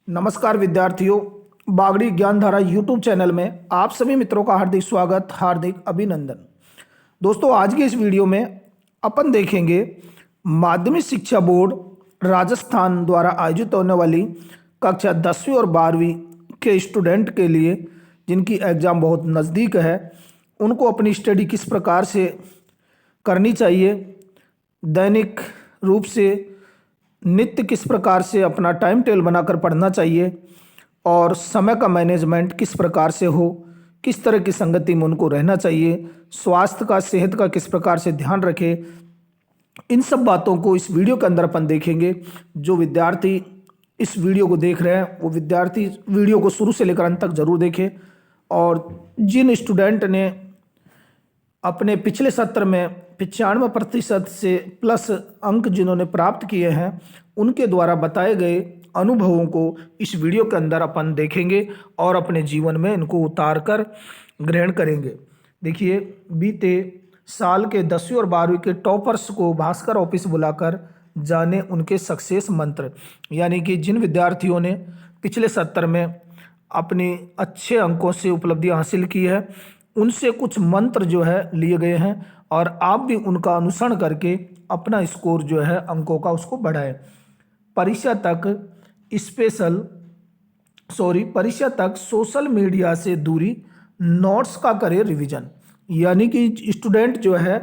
नमस्कार विद्यार्थियों, Bagri Gyandhara YouTube channel में आप सभी मित्रों का हार्दिक स्वागत, हार्दिक अभिनंदन। दोस्तों, आज के इस वीडियो में अपन देखेंगे माध्यमिक शिक्षा बोर्ड राजस्थान द्वारा आयोजित होने वाली कक्षा 10वीं और 12वीं के स्टूडेंट के लिए जिनकी एग्ज़ाम बहुत नज़दीक है, उनको अपनी स्टडी किस प्रकार से करनी चाहिए, दैनिक रूप से नित्य किस प्रकार से अपना टाइम टेबल बनाकर पढ़ना चाहिए और समय का मैनेजमेंट किस प्रकार से हो, किस तरह की संगति में उनको रहना चाहिए, स्वास्थ्य का, सेहत का किस प्रकार से ध्यान रखें, इन सब बातों को इस वीडियो के अंदर अपन देखेंगे। जो विद्यार्थी इस वीडियो को देख रहे हैं वो विद्यार्थी वीडियो को शुरू से लेकर अंत तक जरूर देखें। और जिन स्टूडेंट ने अपने पिछले सत्र में 95% से प्लस अंक जिन्होंने प्राप्त किए हैं, उनके द्वारा बताए गए अनुभवों को इस वीडियो के अंदर अपन देखेंगे और अपने जीवन में इनको उतार कर ग्रहण करेंगे। देखिए, बीते साल के 10वीं और 12वीं के टॉपर्स को भास्कर ऑफिस बुलाकर जाने उनके सक्सेस मंत्र, यानी कि जिन विद्यार्थियों ने पिछले सत्र में अपनी अच्छे अंकों से उपलब्धियां हासिल की है, उनसे कुछ मंत्र जो है लिए गए हैं और आप भी उनका अनुसरण करके अपना स्कोर जो है अंकों का उसको बढ़ाएं। परीक्षा तक सोशल मीडिया से दूरी, नोट्स का करें रिवीजन, यानी कि स्टूडेंट जो है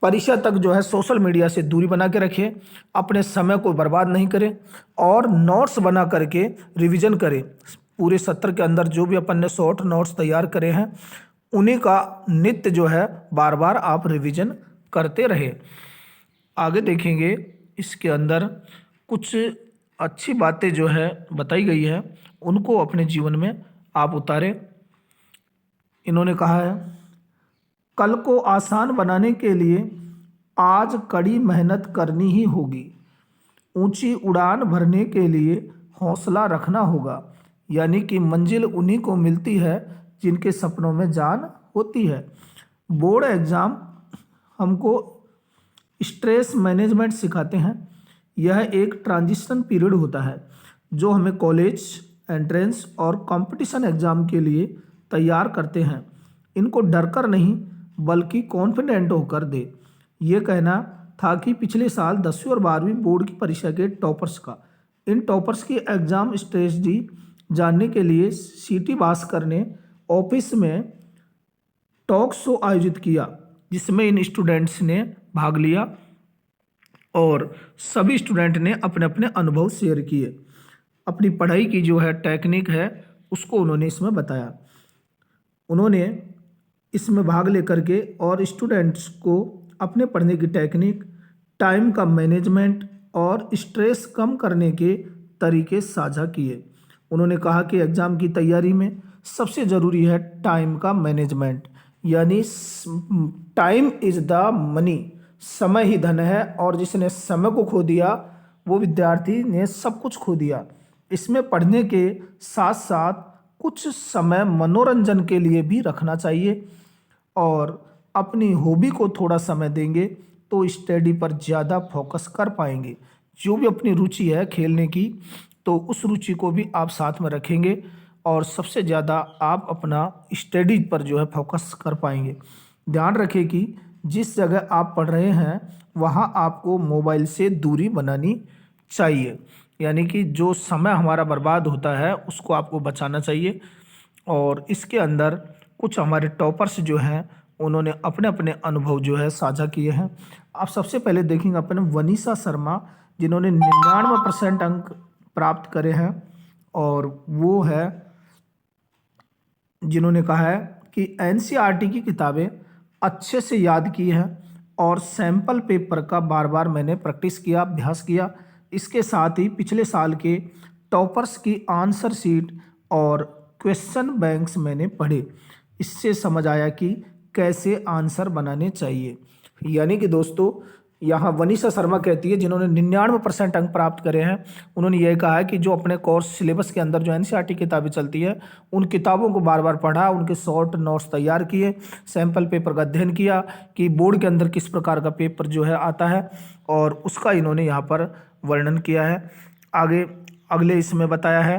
परीक्षा तक जो है सोशल मीडिया से दूरी बना के रखें, अपने समय को बर्बाद नहीं करें और नोट्स बना करके रिवीजन करें। पूरे सत्र के अंदर जो भी अपन ने शॉर्ट नोट्स तैयार करे हैं, उन्हीं का नित्य जो है बार बार आप रिवीजन करते रहे। आगे देखेंगे, इसके अंदर कुछ अच्छी बातें जो है बताई गई है, उनको अपने जीवन में आप उतारें। इन्होंने कहा है, कल को आसान बनाने के लिए आज कड़ी मेहनत करनी ही होगी। ऊंची उड़ान भरने के लिए हौसला रखना होगा, यानी कि मंजिल उन्हीं को मिलती है जिनके सपनों में जान होती है। बोर्ड एग्ज़ाम हमको स्ट्रेस मैनेजमेंट सिखाते हैं। यह एक ट्रांजिशन पीरियड होता है जो हमें कॉलेज एंट्रेंस और कंपटीशन एग्ज़ाम के लिए तैयार करते हैं। इनको डर कर नहीं बल्कि कॉन्फिडेंट होकर दे, ये कहना था कि पिछले साल 10वीं और 12वीं बोर्ड की परीक्षा के टॉपर्स का। इन टॉपर्स की एग्ज़ाम स्ट्रेटजी जानने के लिए सीटी भास्कर ने ऑफिस में टॉक शो आयोजित किया, जिसमें इन स्टूडेंट्स ने भाग लिया और सभी स्टूडेंट ने अपने अपने अनुभव शेयर किए। अपनी पढ़ाई की जो है टेक्निक है उसको उन्होंने इसमें बताया। उन्होंने इसमें भाग लेकर के और स्टूडेंट्स को अपने पढ़ने की टेक्निक, टाइम का मैनेजमेंट और स्ट्रेस कम करने के तरीके साझा किए। उन्होंने कहा कि एग्ज़ाम की तैयारी में सबसे ज़रूरी है टाइम का मैनेजमेंट, यानी टाइम इज़ द मनी, समय ही धन है और जिसने समय को खो दिया वो विद्यार्थी ने सब कुछ खो दिया। इसमें पढ़ने के साथ साथ कुछ समय मनोरंजन के लिए भी रखना चाहिए और अपनी हॉबी को थोड़ा समय देंगे तो स्टडी पर ज़्यादा फोकस कर पाएंगे। जो भी अपनी रुचि है खेलने की, तो उस रुचि को भी आप साथ में रखेंगे और सबसे ज़्यादा आप अपना स्टडी पर जो है फोकस कर पाएंगे। ध्यान रखें कि जिस जगह आप पढ़ रहे हैं वहाँ आपको मोबाइल से दूरी बनानी चाहिए, यानी कि जो समय हमारा बर्बाद होता है उसको आपको बचाना चाहिए। और इसके अंदर कुछ हमारे टॉपर्स जो हैं उन्होंने अपने अपने अनुभव जो है साझा किए हैं। आप सबसे पहले देखेंगे अपने वनीसा शर्मा, जिन्होंने 99% अंक प्राप्त करे हैं और वो है जिन्होंने कहा है कि एनसीईआरटी की किताबें अच्छे से याद की है और सैम्पल पेपर का बार बार मैंने प्रैक्टिस किया, अभ्यास किया। इसके साथ ही पिछले साल के टॉपर्स की आंसर शीट और क्वेश्चन बैंक्स मैंने पढ़े। इससे समझ आया कि कैसे आंसर बनाने चाहिए। यानी कि दोस्तों, यहाँ वनीसा शर्मा कहती है, जिन्होंने 99% अंक प्राप्त करे हैं, उन्होंने यह कहा है कि जो अपने कोर्स सिलेबस के अंदर जो एनसीईआरटी किताबें चलती है, उन किताबों को बार बार पढ़ा, उनके शॉर्ट नोट्स तैयार किए, सैम्पल पेपर का अध्ययन किया कि बोर्ड के अंदर किस प्रकार का पेपर जो है आता है, और उसका इन्होंने यहाँ पर वर्णन किया है। आगे अगले इसमें बताया है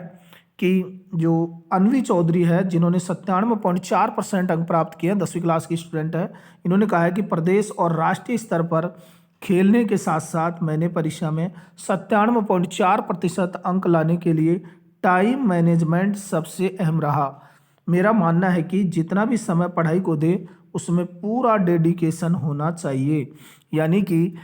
कि जो अन्वी चौधरी है, जिन्होंने 97.4% अंक प्राप्त किए हैं, 10वीं क्लास की स्टूडेंट है, इन्होंने कहा है कि प्रदेश और राष्ट्रीय स्तर पर खेलने के साथ साथ मैंने परीक्षा में 97.4% अंक लाने के लिए टाइम मैनेजमेंट सबसे अहम रहा। मेरा मानना है कि जितना भी समय पढ़ाई को दे उसमें पूरा डेडिकेशन होना चाहिए। यानी कि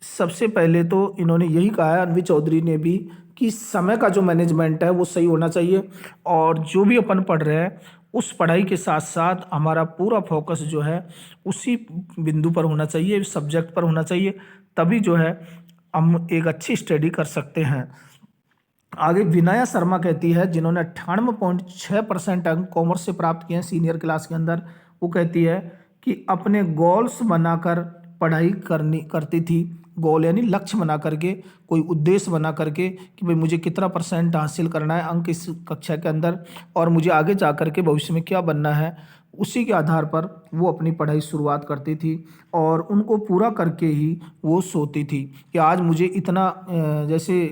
सबसे पहले तो इन्होंने यही कहा है, अन्वी चौधरी ने भी, कि समय का जो मैनेजमेंट है वो सही होना चाहिए और जो भी अपन पढ़ रहे हैं उस पढ़ाई के साथ साथ हमारा पूरा फोकस जो है उसी बिंदु पर होना चाहिए, सब्जेक्ट पर होना चाहिए, तभी जो है हम एक अच्छी स्टडी कर सकते हैं। आगे विनया शर्मा कहती है, जिन्होंने 98.6% अंक कॉमर्स से प्राप्त किए हैं सीनियर क्लास के अंदर, वो कहती है कि अपने गोल्स बनाकर पढ़ाई करती थी। गोल यानी लक्ष्य बना करके, कोई उद्देश्य बना करके कि भाई मुझे कितना परसेंट हासिल करना है अंक इस कक्षा के अंदर और मुझे आगे जा करके भविष्य में क्या बनना है, उसी के आधार पर वो अपनी पढ़ाई शुरुआत करती थी और उनको पूरा करके ही वो सोती थी कि आज मुझे इतना जैसे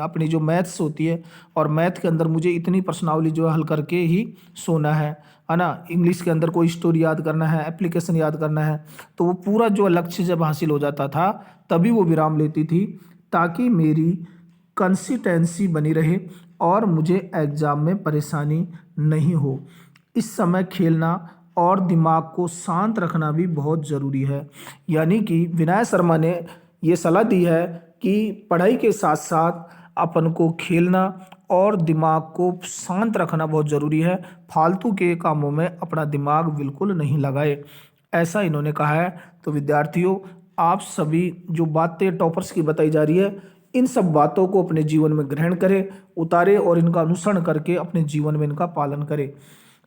अपनी जो मैथ्स होती है और मैथ के अंदर मुझे इतनी प्रश्नावली जो है हल करके ही सोना है ना। इंग्लिश के अंदर कोई स्टोरी याद करना है, एप्लीकेशन याद करना है, तो वो पूरा जो लक्ष्य जब हासिल हो जाता था तभी वो विराम लेती थी, ताकि मेरी कंसिस्टेंसी बनी रहे और मुझे एग्ज़ाम में परेशानी नहीं हो। इस समय खेलना और दिमाग को शांत रखना भी बहुत ज़रूरी है। यानी कि विनय शर्मा ने ये सलाह दी है कि पढ़ाई के साथ साथ अपन को खेलना और दिमाग को शांत रखना बहुत ज़रूरी है। फालतू के कामों में अपना दिमाग बिल्कुल नहीं लगाए, ऐसा इन्होंने कहा है। तो विद्यार्थियों, आप सभी जो बातें टॉपर्स की बताई जा रही है, इन सब बातों को अपने जीवन में ग्रहण करें, उतारें और इनका अनुसरण करके अपने जीवन में इनका पालन करें।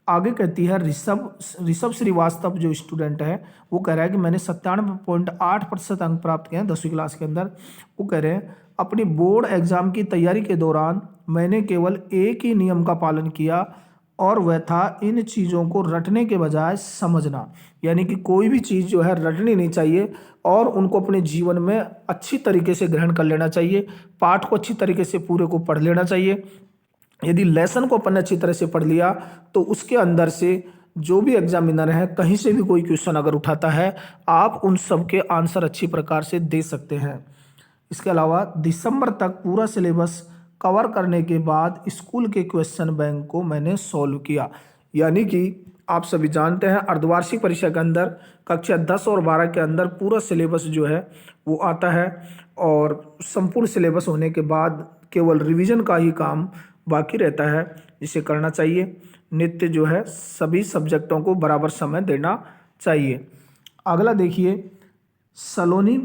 आगे कहती है ऋषभ ऋषभ श्रीवास्तव, जो स्टूडेंट है, वो कह रहा है कि मैंने 97.8% अंक प्राप्त किए हैं 10वीं क्लास के अंदर। वो कह रहे हैं अपनी बोर्ड एग्जाम की तैयारी के दौरान मैंने केवल एक ही नियम का पालन किया और वह था इन चीज़ों को रटने के बजाय समझना। यानी कि कोई भी चीज़ जो है रटनी नहीं चाहिए और उनको अपने जीवन में अच्छी तरीके से ग्रहण कर लेना चाहिए। पाठ को अच्छी तरीके से पूरे को पढ़ लेना चाहिए। यदि लेसन को अपन ने अच्छी तरह से पढ़ लिया तो उसके अंदर से जो भी एग्जामिनर है कहीं से भी कोई क्वेश्चन अगर उठाता है, आप उन सब के आंसर अच्छी प्रकार से दे सकते हैं। इसके अलावा दिसंबर तक पूरा सिलेबस कवर करने के बाद स्कूल के क्वेश्चन बैंक को मैंने सॉल्व किया। यानी कि आप सभी जानते हैं अर्धवार्षिक परीक्षा के अंदर कक्षा 10 और 12 के अंदर पूरा सिलेबस जो है वो आता है और संपूर्ण सिलेबस होने के बाद केवल रिवीजन का ही काम बाकी रहता है, जिसे करना चाहिए। नित्य जो है सभी सब्जेक्टों को बराबर समय देना चाहिए। अगला देखिए, सलोनी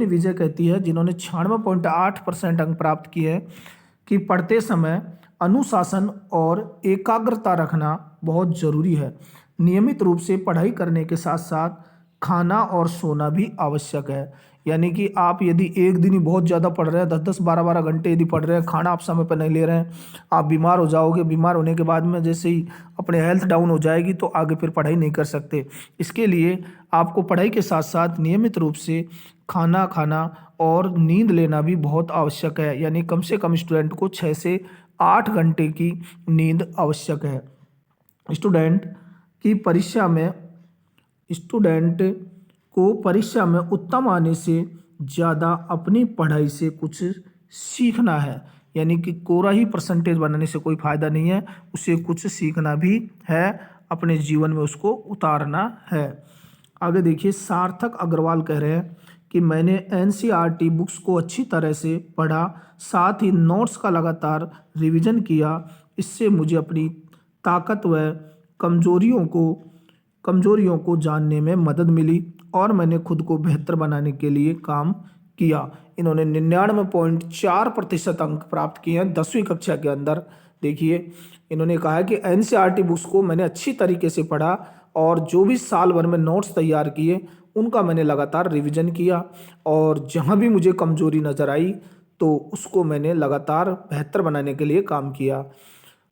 विजय कहती है, जिन्होंने 96.8% अंक प्राप्त किए हैं, कि पढ़ते समय अनुशासन और एकाग्रता रखना बहुत ज़रूरी है। नियमित रूप से पढ़ाई करने के साथ साथ खाना और सोना भी आवश्यक है। यानी कि आप यदि एक दिन ही बहुत ज़्यादा पढ़ रहे हैं, 10-10 12-12 घंटे यदि पढ़ रहे हैं, खाना आप समय पर नहीं ले रहे हैं, आप बीमार हो जाओगे। बीमार होने के बाद में जैसे ही अपने हेल्थ डाउन हो जाएगी तो आगे फिर पढ़ाई नहीं कर सकते। इसके लिए आपको पढ़ाई के साथ साथ नियमित रूप से खाना खाना और नींद लेना भी बहुत आवश्यक है। यानी कम से कम स्टूडेंट को 6 से 8 घंटे की नींद आवश्यक है। स्टूडेंट की परीक्षा में स्टूडेंट को परीक्षा में उत्तम आने से ज़्यादा अपनी पढ़ाई से कुछ सीखना है। यानी कि कोरा ही परसेंटेज बनाने से कोई फ़ायदा नहीं है, उसे कुछ सीखना भी है, अपने जीवन में उसको उतारना है। आगे देखिए, सार्थक अग्रवाल कह रहे हैं कि मैंने एनसीईआरटी बुक्स को अच्छी तरह से पढ़ा, साथ ही नोट्स का लगातार रिवीजन किया। इससे मुझे अपनी ताकत व कमजोरियों को जानने में मदद मिली और मैंने खुद को बेहतर बनाने के लिए काम किया। इन्होंने 99.4% अंक प्राप्त किए हैं 10वीं कक्षा के अंदर। देखिए, इन्होंने कहा कि एनसीईआरटी बुक्स को मैंने अच्छी तरीके से पढ़ा और जो भी साल भर में नोट्स तैयार किए उनका मैंने लगातार रिवीजन किया और जहाँ भी मुझे कमजोरी नज़र आई तो उसको मैंने लगातार बेहतर बनाने के लिए काम किया।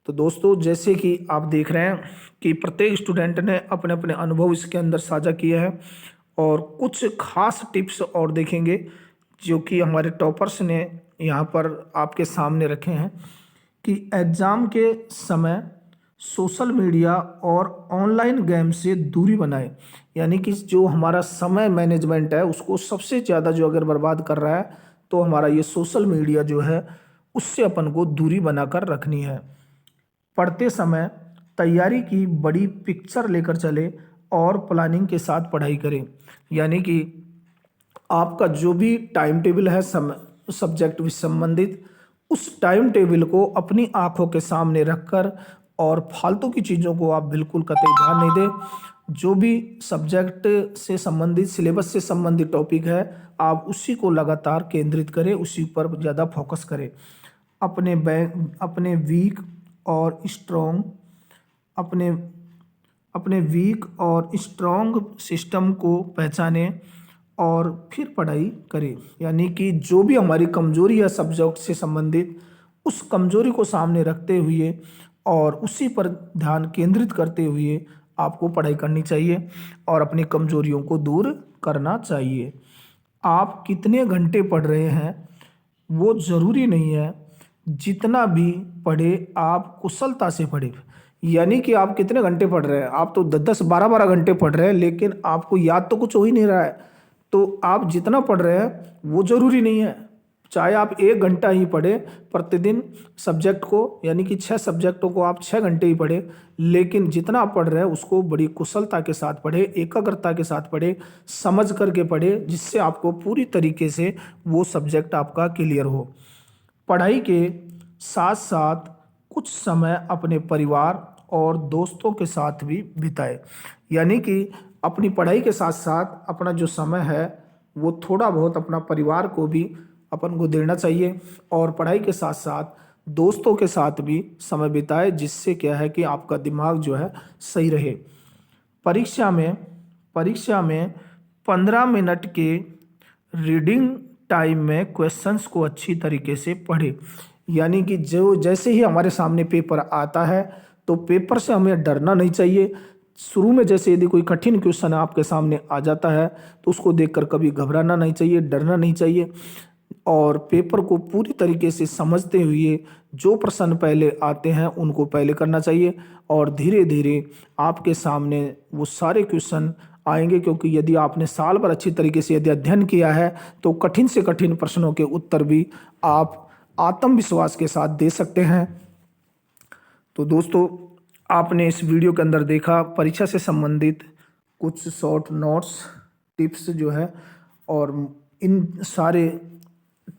तो दोस्तों, जैसे कि आप देख रहे हैं कि प्रत्येक स्टूडेंट ने अपने अपने अनुभव इसके अंदर साझा किए हैं और कुछ खास टिप्स और देखेंगे जो कि हमारे टॉपर्स ने यहाँ पर आपके सामने रखे हैं कि एग्ज़ाम के समय सोशल मीडिया और ऑनलाइन गेम से दूरी बनाए। यानी कि जो हमारा समय मैनेजमेंट है उसको सबसे ज़्यादा जो अगर बर्बाद कर रहा है तो हमारा ये सोशल मीडिया जो है उससे अपन को दूरी बनाकर रखनी है। पढ़ते समय तैयारी की बड़ी पिक्चर लेकर चले और प्लानिंग के साथ पढ़ाई करें। यानी कि आपका जो भी टाइम टेबल है सब्जेक्ट से संबंधित, उस टाइम टेबल को अपनी आंखों के सामने रखकर और फालतू की चीज़ों को आप बिल्कुल कतई ध्यान नहीं दें। जो भी सब्जेक्ट से संबंधित सिलेबस से संबंधित टॉपिक है आप उसी को लगातार केंद्रित करें, उसी पर ज़्यादा फोकस करें। अपने वीक और स्ट्रॉन्ग अपने अपने वीक और स्ट्रॉन्ग सिस्टम को पहचानें और फिर पढ़ाई करें। यानी कि जो भी हमारी कमजोरी है सब्जेक्ट से संबंधित, उस कमजोरी को सामने रखते हुए और उसी पर ध्यान केंद्रित करते हुए आपको पढ़ाई करनी चाहिए और अपनी कमजोरियों को दूर करना चाहिए। आप कितने घंटे पढ़ रहे हैं वो ज़रूरी नहीं है, जितना भी पढ़े आप कुशलता से पढ़े। यानी कि आप कितने घंटे पढ़ रहे हैं, आप तो 10-10 12-12 घंटे पढ़ रहे हैं लेकिन आपको याद तो कुछ हो ही नहीं रहा है। तो आप जितना पढ़ रहे हैं वो ज़रूरी नहीं है, चाहे आप 1 घंटा ही पढ़े प्रतिदिन सब्जेक्ट को, यानी कि 6 सब्जेक्टों को आप 6 घंटे ही पढ़े, लेकिन जितना आप पढ़ रहे हैं उसको बड़ी कुशलता के साथ पढ़े, एकाग्रता के साथ पढ़े, समझ करके पढ़े, जिससे आपको पूरी तरीके से वो सब्जेक्ट आपका क्लियर हो। पढ़ाई के साथ साथ कुछ समय अपने परिवार और दोस्तों के साथ भी बिताए। यानी कि अपनी पढ़ाई के साथ साथ अपना जो समय है वो थोड़ा बहुत अपना परिवार को भी अपन को देना चाहिए और पढ़ाई के साथ साथ दोस्तों के साथ भी समय बिताए, जिससे क्या है कि आपका दिमाग जो है सही रहे। परीक्षा में 15 मिनट के रीडिंग टाइम में क्वेश्चंस को अच्छी तरीके से पढ़े। यानी कि जो जैसे ही हमारे सामने पेपर आता है तो पेपर से हमें डरना नहीं चाहिए। शुरू में जैसे यदि कोई कठिन क्वेश्चन आपके सामने आ जाता है तो उसको देखकर कभी घबराना नहीं चाहिए, डरना नहीं चाहिए और पेपर को पूरी तरीके से समझते हुए जो प्रश्न पहले आते हैं उनको पहले करना चाहिए और धीरे धीरे आपके सामने वो सारे क्वेश्चन आएंगे। क्योंकि यदि आपने साल भर अच्छी तरीके से यदि अध्ययन किया है तो कठिन से कठिन प्रश्नों के उत्तर भी आप आत्मविश्वास के साथ दे सकते हैं। तो दोस्तों, आपने इस वीडियो के अंदर देखा परीक्षा से संबंधित कुछ शॉर्ट नोट्स टिप्स जो है, और इन सारे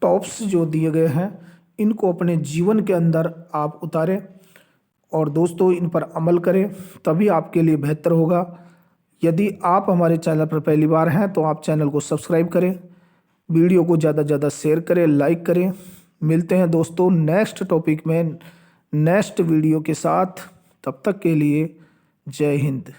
टॉप्स जो दिए गए हैं इनको अपने जीवन के अंदर आप उतारें और दोस्तों इन पर अमल करें, तभी आपके लिए बेहतर होगा। यदि आप हमारे चैनल पर पहली बार हैं तो आप चैनल को सब्सक्राइब करें, वीडियो को ज़्यादा से ज़्यादा शेयर करें, लाइक करें। मिलते हैं दोस्तों नेक्स्ट टॉपिक में नेक्स्ट वीडियो के साथ, तब तक के लिए जय हिंद।